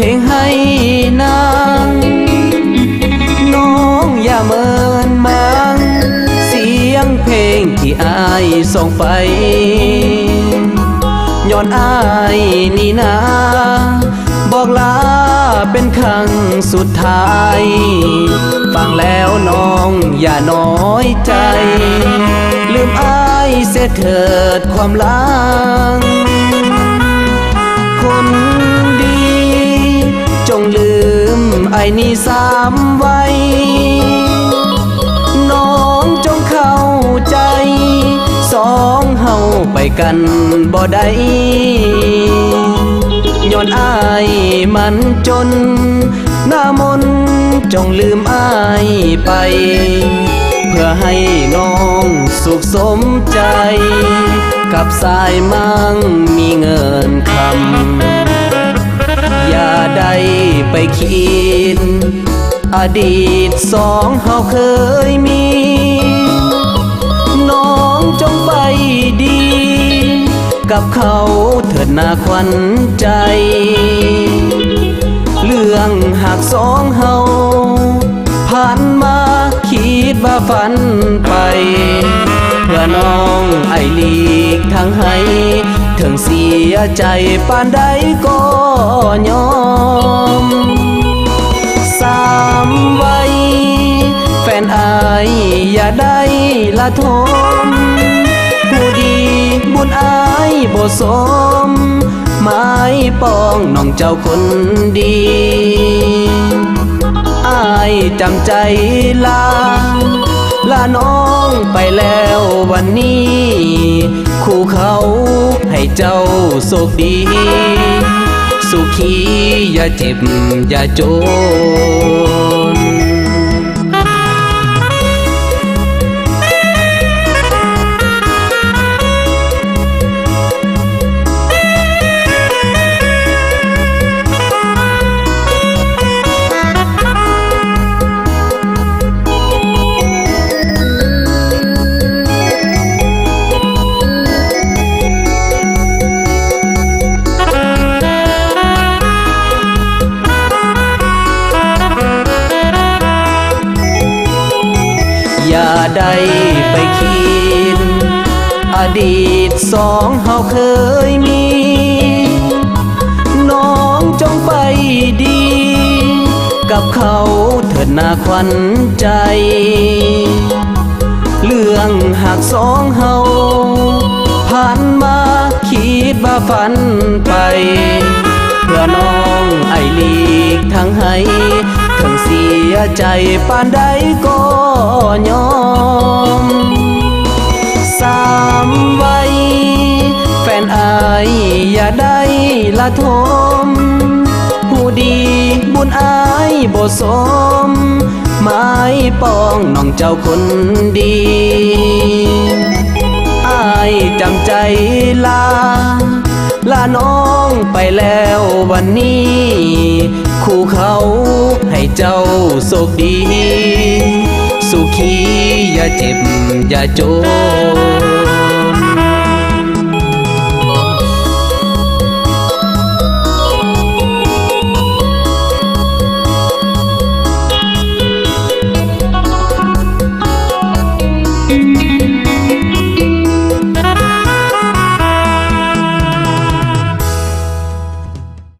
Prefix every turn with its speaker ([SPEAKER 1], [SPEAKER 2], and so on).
[SPEAKER 1] เพลงให้นางน้องอย่าเมินมังเสียงเพลงที่อายส่งไปย้อนอายนี่นาบอกลาเป็นครั้งสุดท้ายฟังแล้วน้องอย่าน้อยใจลืมอายเสียเถิดความหลังคนดีจงลืมไอ้นี่3 ไว้น้องจงเข้าใจ2 เฮาไปกันบ่ได้ย้อนอายมันจนหน้ามนจงลืมอายไปเพื่อให้น้องสุขสมใจกับสายมั่งมีเงินคำอย่าได้ไปคิดอดีต2 เฮาเคยมีน้องจงไปดีกับเขาเถิดนาขวัญใจเรื่องหาก2 เฮาผ่านมาคิดว่าฝันไปเพื่อน้องไอลีกทางให้ถึงเสียใจปานใดก็ยอม3 ไว้แฟนอายอย่าได้ละทมผู้ดีบุญอายบ่สมไม้ปองน้องเจ้าคนดีอายจำใจลาน้องไปแล้ววันนี้คู่เขาให้เจ้าโชคดีสุขีอย่าเจ็บอย่าจนอย่าได้ไปคิดอดีต2 เฮาเคยมีน้องจงไปดีกับเขาเถิดนาขวัญใจเรื่องหาก2 เฮาผ่านมาคิดว่าฝันไปเพื่อน้องไอลีกทางให้ถึงเสียใจปานใดก็ยอม3 ไว้แฟนอายอย่าได้ละทมผู้ดีบุญอายบ่สมไม้ปองน้องเจ้าคนดีอายจำใจลาน้องไปแล้ววันนี้คู่เขาให้เจ้าโชคดีสุขีอย่าเจ็บอย่าจน